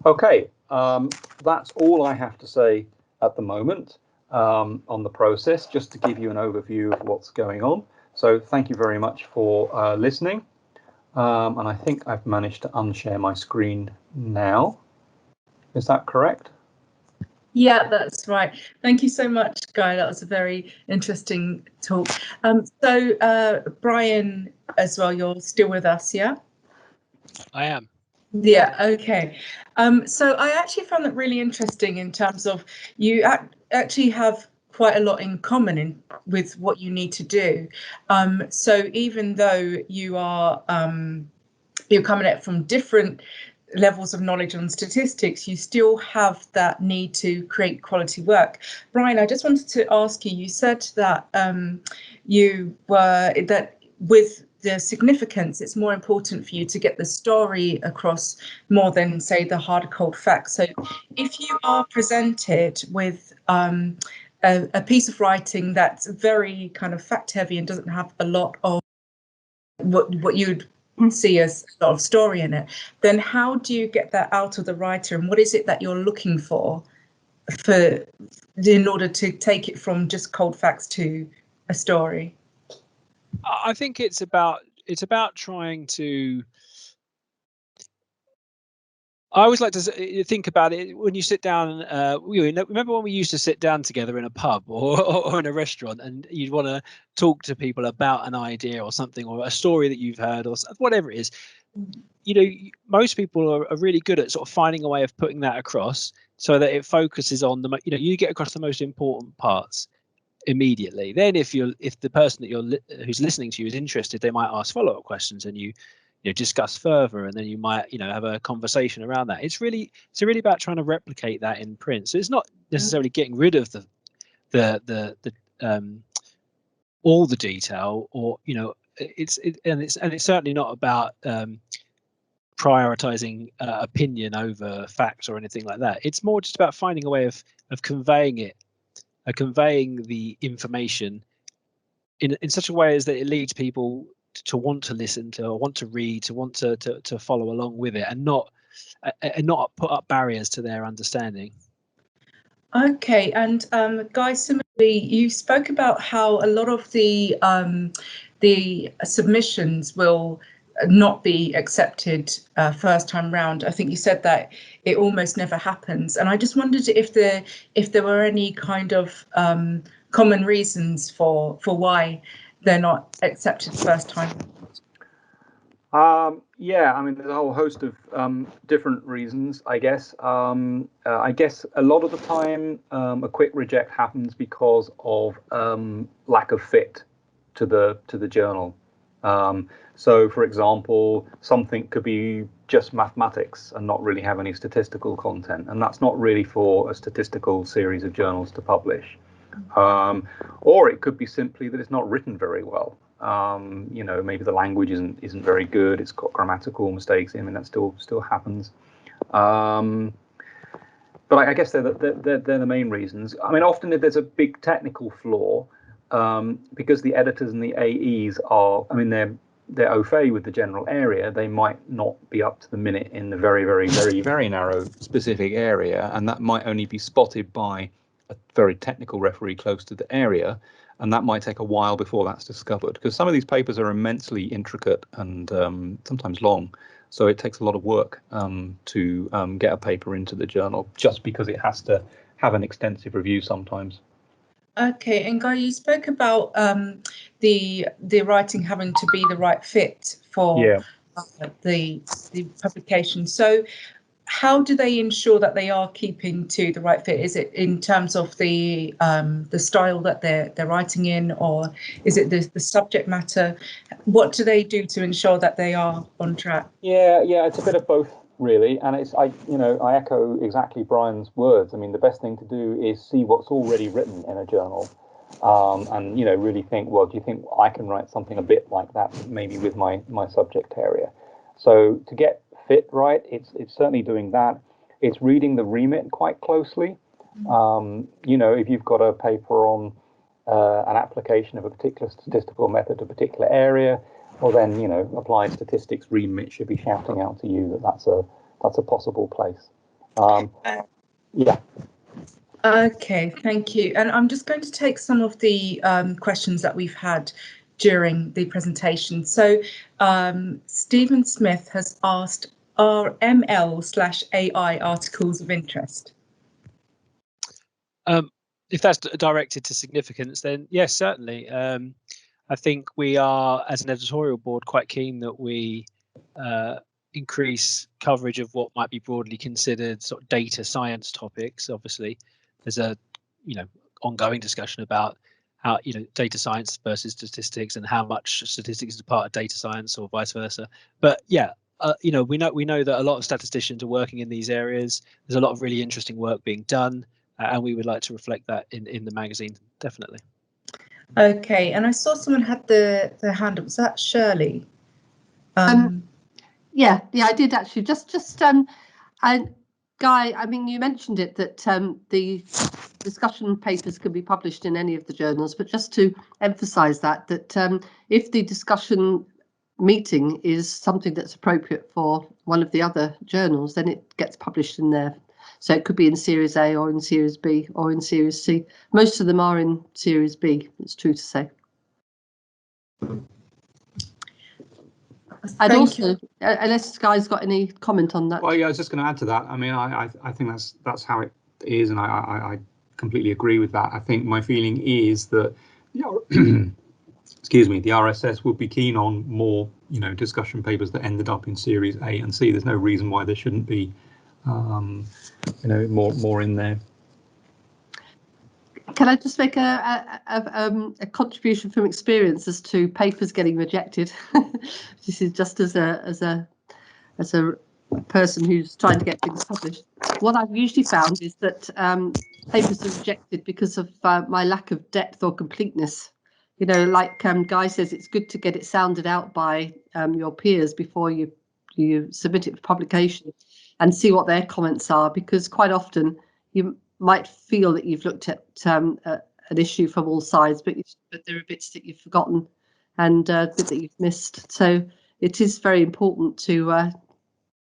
Okay, that's all I have to say at the moment on the process, just to give you an overview of what's going on. So thank you very much for listening. And I think I've managed to unshare my screen now. Is that correct? Yeah, that's right. Thank you so much, Guy. That was a very interesting talk. So Brian, as well, you're still with us, yeah? I am. Yeah, okay. So I actually found that really interesting in terms of you actually have quite a lot in common with what you need to do. So even though you are you're coming at it from different levels of knowledge on statistics, you still have that need to create quality work. Brian, I just wanted to ask you, you said that with the significance, it's more important for you to get the story across more than, say, the hard cold facts. So if you are presented with a piece of writing that's very kind of fact heavy and doesn't have a lot of what you'd see a lot of story in it, then how do you get that out of the writer, and what is it that you're looking for in order to take it from just cold facts to a story? I think it's about trying to. I always like to think about it when you sit down. Remember when we used to sit down together in a pub or in a restaurant, and you'd want to talk to people about an idea or something, or a story that you've heard, or whatever it is. Most people are really good at sort of finding a way of putting that across so that it focuses on you get across the most important parts immediately. Then if the person who's listening to you is interested, they might ask follow-up questions, and you discuss further, and then you might have a conversation around that. It's really about trying to replicate that in print. So it's not necessarily getting rid of the all the detail, or it's certainly not about prioritizing opinion over facts or anything like that. It's more just about finding a way of conveying it, conveying the information in such a way as that it leads people to want to listen to, or want to read, to want to follow along with it, and not put up barriers to their understanding. Okay, and Guy, similarly, you spoke about how a lot of the submissions will not be accepted first time round. I think you said that it almost never happens, and I just wondered if there were any kind of common reasons for why they're not accepted first time. Yeah, I mean, there's a whole host of different reasons, I guess. I guess a lot of the time a quick reject happens because of lack of fit to the journal. So, for example, something could be just mathematics and not really have any statistical content, and that's not really for a statistical series of journals to publish. Or it could be simply that it's not written very well. Maybe the language isn't very good. It's got grammatical mistakes. I mean, that still happens. But I guess they're the main reasons. I mean, often if there's a big technical flaw, because the editors and the AEs are, I mean, they're au fait with the general area, they might not be up to the minute in the very, very, very, very narrow specific area, and that might only be spotted by a very technical referee close to the area, and that might take a while before that's discovered, because some of these papers are immensely intricate and sometimes long, so it takes a lot of work to get a paper into the journal, just because it has to have an extensive review sometimes. Okay, and Guy, you spoke about the writing having to be the right fit for the publication. So how do they ensure that they are keeping to the right fit? Is it in terms of the style that they're writing in, or is it the subject matter? What do they do to ensure that they are on track? Yeah, it's a bit of both, really, and I echo exactly Brian's words. I mean, the best thing to do is see what's already written in a journal, and really think, well, do you think I can write something a bit like that, maybe with my subject area? So to get fit right, it's certainly doing that. It's reading the remit quite closely. If you've got a paper on an application of a particular statistical method to a particular area, well then, applied statistics remit should be shouting out to you that that's a possible place. Yeah. Okay, thank you. And I'm just going to take some of the questions that we've had during the presentation. So Stephen Smith has asked, are ML/AI articles of interest? If that's directed to significance, then yes, certainly. I think we are, as an editorial board, quite keen that we increase coverage of what might be broadly considered sort of data science topics. Obviously, there's a ongoing discussion about how data science versus statistics, and how much statistics is a part of data science or vice versa. But yeah, we know that a lot of statisticians are working in these areas. There's a lot of really interesting work being done, and we would like to reflect that in the magazine, definitely. Okay, and I saw someone had their hand up. Was that Shirley? Yeah, I did actually. And Guy, I mean, you mentioned it that the discussion papers can be published in any of the journals, but just to emphasise that if the discussion meeting is something that's appropriate for one of the other journals, then it gets published in there. So it could be in Series A or in Series B or in Series C. Most of them are in Series B, it's true to say. And also, unless Guy's got any comment on that. Well, yeah, I was just going to add to that. I mean, I think that's how it is, and I completely agree with that. I think my feeling is that, excuse me, the RSS would be keen on more, discussion papers that ended up in Series A and C. There's no reason why there shouldn't be, more in there. Can I just make a contribution from experience as to papers getting rejected? This is just as a person who's trying to get things published. What I've usually found is that papers are rejected because of my lack of depth or completeness. Like Guy says, it's good to get it sounded out by your peers before you submit it for publication and see what their comments are, because quite often you might feel that you've looked at an issue from all sides, but there are bits that you've forgotten and bits that you've missed. So it is very important to,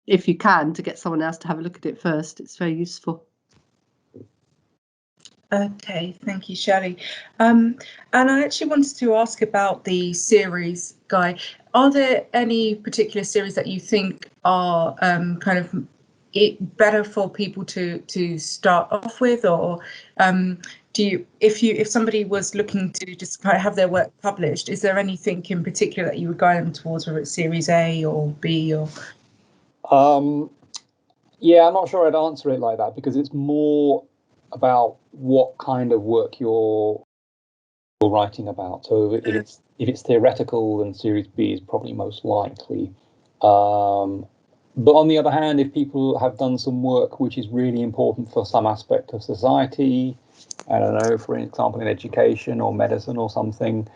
if you can, to get someone else to have a look at it first. It's very useful. Okay, thank you, Shelley. And I actually wanted to ask about the series, Guy. Are there any particular series that you think are kind of better for people to start off with, or if somebody was looking to just kind of have their work published, is there anything in particular that you would guide them towards, whether it's Series A or B or? Yeah, I'm not sure I'd answer it like that, because it's more about what kind of work you're writing about. So if it's theoretical, then Series B is probably most likely. But on the other hand, if people have done some work which is really important for some aspect of society, I don't know, for example, in education or medicine or something,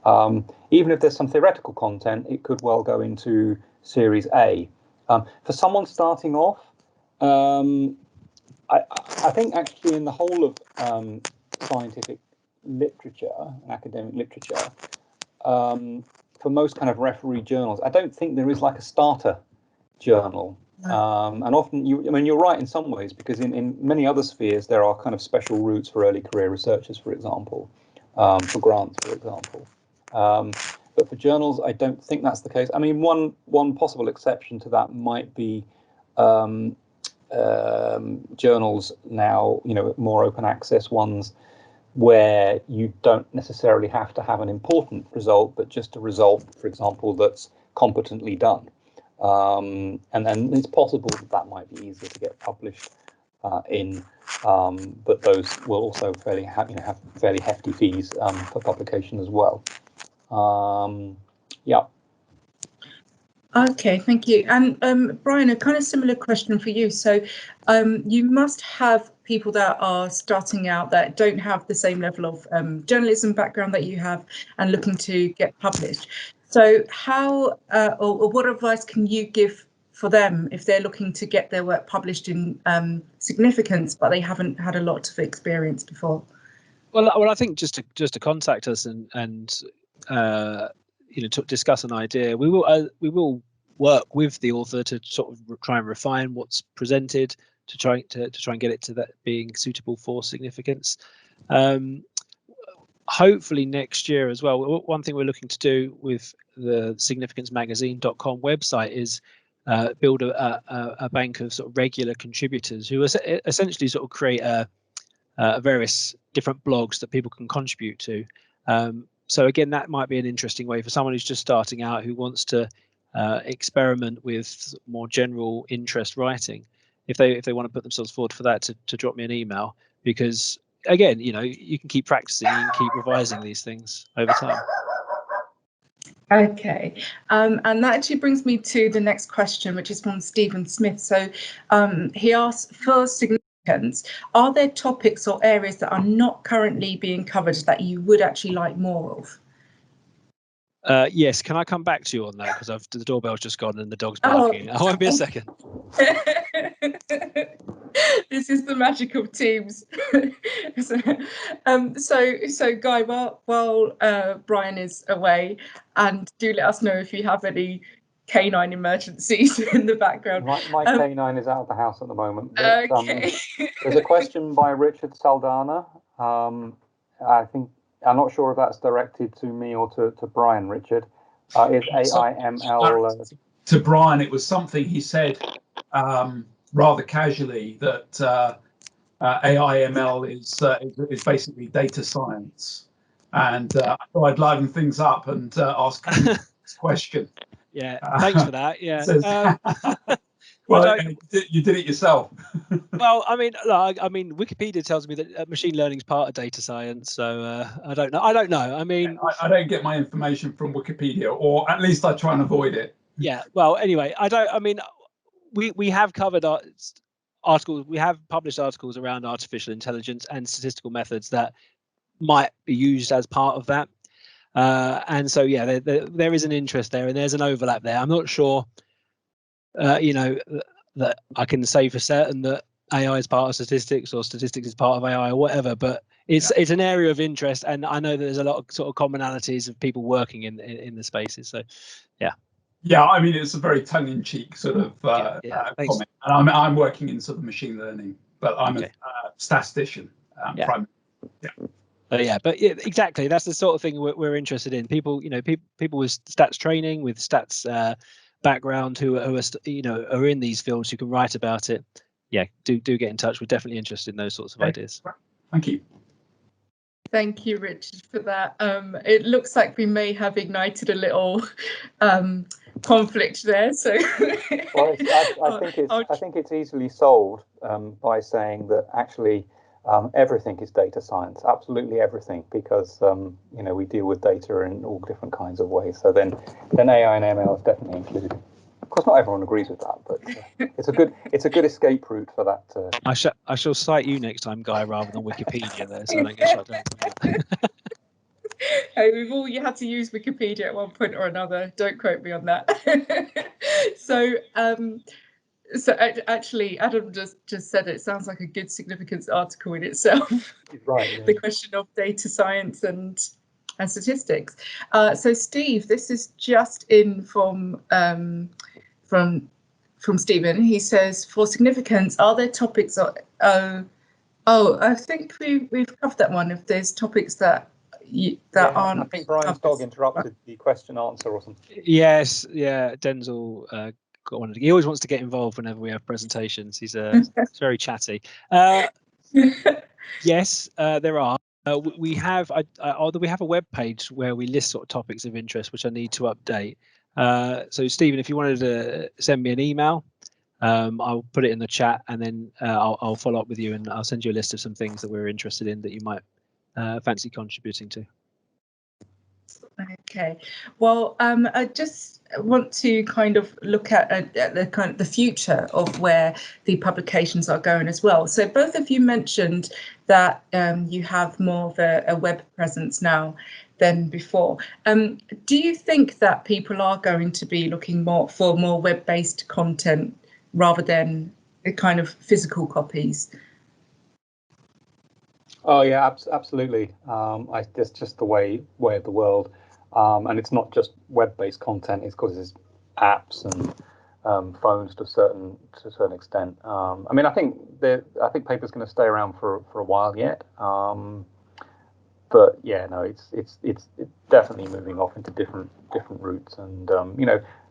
even if there's some theoretical content, it could well go into Series A. For someone starting off, I think actually in the whole of scientific literature and academic literature, for most kind of referee journals, I don't think there is like a starter journal. And often you're right in some ways, because in many other spheres there are kind of special routes for early career researchers, for example, for grants, for example. But for journals, I don't think that's the case. I mean, one possible exception to that might be journals now, more open access ones, where you don't necessarily have to have an important result, but just a result, for example, that's competently done. And then it's possible that might be easier to get published in, but those will also have fairly hefty fees for publication as well. Yeah. Okay, thank you. And Brian, a kind of similar question for you. So you must have people that are starting out that don't have the same level of journalism background that you have and looking to get published. So how or what advice can you give for them if they're looking to get their work published in significance, but they haven't had a lot of experience before? Well, I think just to contact us and to discuss an idea. We will work with the author to sort of try and refine what's presented, to try and get it to that being suitable for significance. Hopefully next year as well. One thing we're looking to do with the significancemagazine.com website is build a bank of sort of regular contributors who essentially sort of create various different blogs that people can contribute to. So again, that might be an interesting way for someone who's just starting out, who wants to experiment with more general interest writing. If they want to put themselves forward for that, to drop me an email, because again, you can keep practicing, you can keep revising these things over time. Okay, and that actually brings me to the next question, which is from Stephen Smith. So he asks, for significance, are there topics or areas that are not currently being covered that you would actually like more of? Yes, can I come back to you on that, because the doorbell's just gone and the dog's barking. I won't be a second. This is the magic of Teams. So Guy, while Brian is away, and do let us know if you have any canine emergencies in the background. My canine is out of the house at the moment. But, Okay. there's a question by Richard Saldana. I think I'm not sure if that's directed to me or to Brian. Richard, is AIML to Brian? It was something he said rather casually that AIML is basically data science, and I thought I'd liven things up and ask this question. Yeah, thanks for that. Yeah. Well, you did it yourself. Well, I mean, Wikipedia tells me that machine learning is part of data science, so I don't know. I mean, I don't get my information from Wikipedia, or at least I try and avoid it. Yeah. Well, anyway, we have covered articles. We have published articles around artificial intelligence and statistical methods that might be used as part of that. And so, yeah, there is an interest there, and there's an overlap there. I'm not sure, that I can say for certain that AI is part of statistics or statistics is part of AI or whatever, but it's an area of interest, and I know that there's a lot of sort of commonalities of people working in the spaces. So, yeah. Yeah, I mean, it's a very tongue-in-cheek sort of comment. And I'm working in sort of machine learning, but I'm a statistician. Exactly. That's the sort of thing we're interested in. People, people with stats training, with stats background, who are in these fields, who can write about it. Yeah, do get in touch. We're definitely interested in those sorts of ideas. Thank you. Thank you, Richard, for that. It looks like we may have ignited a little conflict there. So, well, I think it's easily solved by saying that actually everything is data science, absolutely everything, because we deal with data in all different kinds of ways. So then AI and ML is definitely included. Of course, not everyone agrees with that, but it's a good escape route for that. I shall cite you next time, Guy, rather than Wikipedia there, so I don't get shut down. Hey, we've all had to use Wikipedia at one point or another. Don't quote me on that. So actually, Adam just said it sounds like a good significance article in itself. Right. Yeah. The question of data science and statistics. So Steve, this is just in from Stephen. He says, for significance, are there topics? I think we've covered that one. If there's topics that aren't. I think Brian's dog interrupted the question answer or something. Yes, yeah. Denzel got one. He always wants to get involved whenever we have presentations. He's very chatty. Yes, there are. We have a web page where we list sort of topics of interest, which I need to update. So Stephen, if you wanted to send me an email, I'll put it in the chat, and then I'll follow up with you, and I'll send you a list of some things that we're interested in that you might fancy contributing to. Okay, well, I just want to kind of look at the future of where the publications are going as well. So both of you mentioned that you have more of a web presence now than before. Do you think that people are going to be looking for more web-based content rather than the kind of physical copies? Oh yeah, absolutely. It's just the way of the world. And it's not just web-based content; it's because it's apps and phones to a certain extent. I mean, I think paper's going to stay around for a while yet. But yeah, no, it's definitely moving off into different routes. And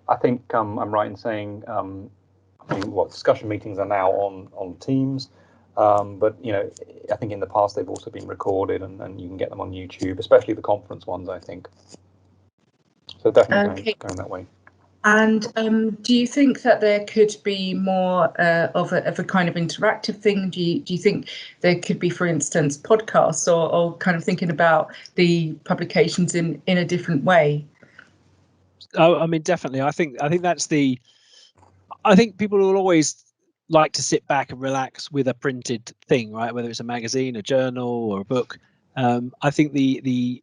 I think I'm right in saying discussion meetings are now on Teams. But I think in the past they've also been recorded, and you can get them on YouTube, especially the conference ones, I think. So definitely going that way. And do you think that there could be more of a kind of interactive thing? Do you think there could be, for instance, podcasts or kind of thinking about the publications in a different way? Oh, I mean, definitely. I think that's I think people will always like to sit back and relax with a printed thing, right? Whether it's a magazine, a journal, or a book. I think the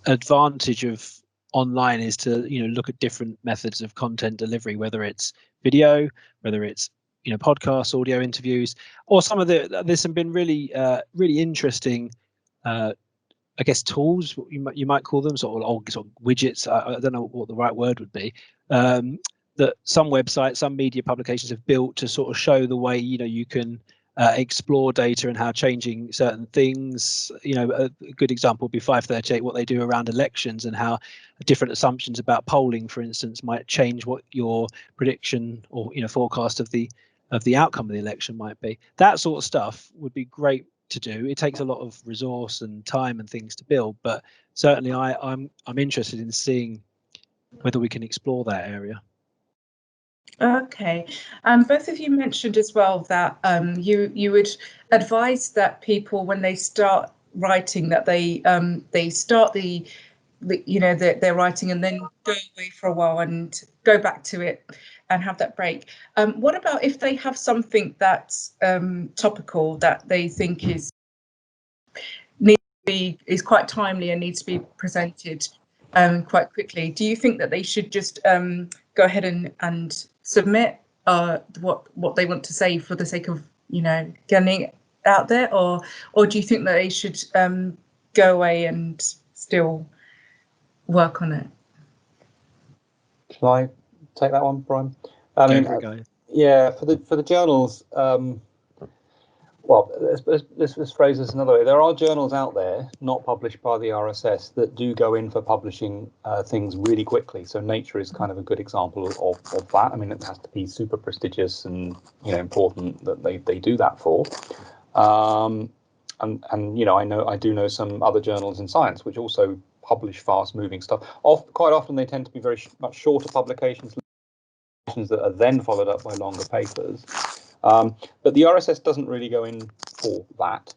advantage of online is to look at different methods of content delivery, whether it's video, whether it's podcasts, audio interviews, or some of there's some been really interesting I guess tools you might call them, sort of widgets. I don't know what the right word would be. That some websites, some media publications have built to sort of show the way you can explore data and how changing certain things. A good example would be 538, what they do around elections and how different assumptions about polling, for instance, might change what your prediction or forecast of the outcome of the election might be. That sort of stuff would be great to do. It takes a lot of resource and time and things to build, but certainly I'm interested in seeing whether we can explore that area. Okay, both of you mentioned as well that you would advise that people, when they start writing, that they start their writing and then go away for a while and go back to it and have that break. What about if they have something that's topical that they think is quite timely and needs to be presented quite quickly? Do you think that they should just go ahead and submit what they want to say for the sake of getting it out there, or do you think that they should go away and still work on it? Shall I take that one, Brian? Yeah, for the journals. Well, let's phrase this another way. There are journals out there not published by the RSS that do go in for publishing things really quickly. So Nature is kind of a good example of that. I mean, it has to be super prestigious and important that they do that for. And I do know some other journals in science which also publish fast-moving stuff. Quite often they tend to be very much shorter publications that are then followed up by longer papers. But the RSS doesn't really go in for that.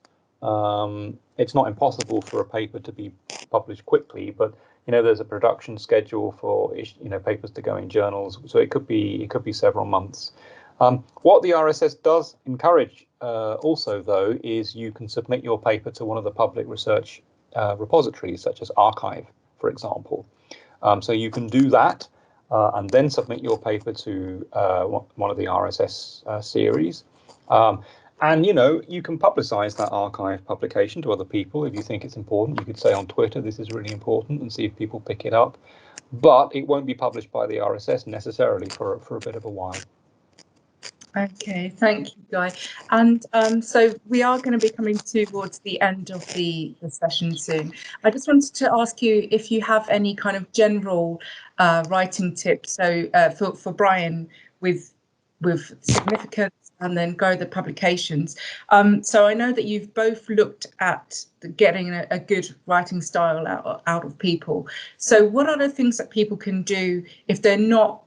It's not impossible for a paper to be published quickly, but there's a production schedule for papers to go in journals, so it could be several months. What the RSS does encourage also, though, is you can submit your paper to one of the public research repositories, such as Archive, for example. So you can do that. And then submit your paper to one of the RSS series. And you can publicize that archive publication to other people if you think it's important. You could say on Twitter, this is really important, and see if people pick it up. But it won't be published by the RSS necessarily for a bit of a while. Okay, thank you, Guy. And so we are going to be coming towards the end of the session soon. I just wanted to ask you if you have any kind of general writing tips. So for Brian with significance, and then Guy the publications. So I know that you've both looked at getting a good writing style out of people. So what are the things that people can do if they're not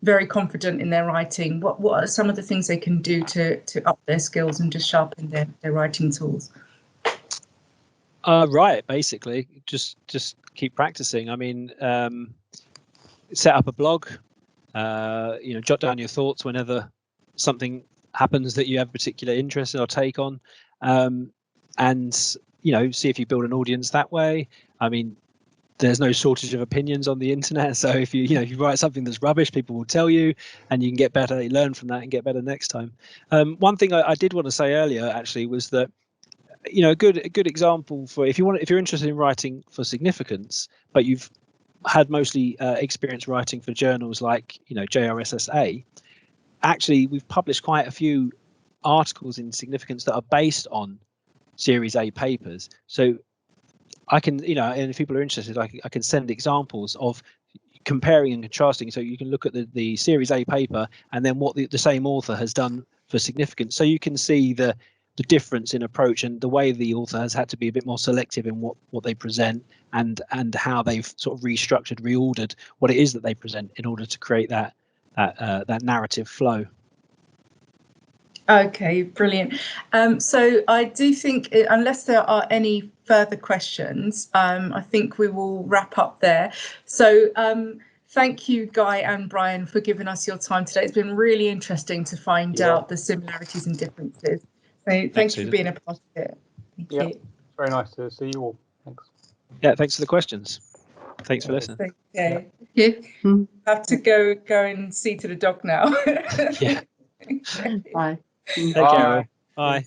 very confident in their writing? What are some of the things they can do to up their skills and just sharpen their writing tools? Right, basically, just keep practicing. I mean, set up a blog. Jot down your thoughts whenever something happens that you have particular interest in or take on, and see if you build an audience that way. I mean, there's no shortage of opinions on the internet, so if you write something that's rubbish, people will tell you, and you can get better, you learn from that and get better next time. One thing I did want to say earlier actually was that a good example for if you're interested in writing for significance, but you've had mostly experience writing for journals like JRSSA. Actually, we've published quite a few articles in significance that are based on Series A papers. So I can, and if people are interested, I can send examples of comparing and contrasting. So you can look at the Series A paper and then what the same author has done for significance. So you can see the difference in approach and the way the author has had to be a bit more selective in what they present and how they've sort of restructured, reordered what it is that they present in order to create that narrative flow. Okay, brilliant. So I do think, unless there are any further questions, I think we will wrap up there. So thank you, Guy and Brian, for giving us your time today. It's been really interesting to find out the similarities and differences. So thank you for being a part of it. Thank you. It's very nice to see you all. Thanks. Yeah, thanks for the questions. Thanks for listening. Okay. Yeah. I have to go and see to the dog now. Yeah. Bye. Take care all. Bye.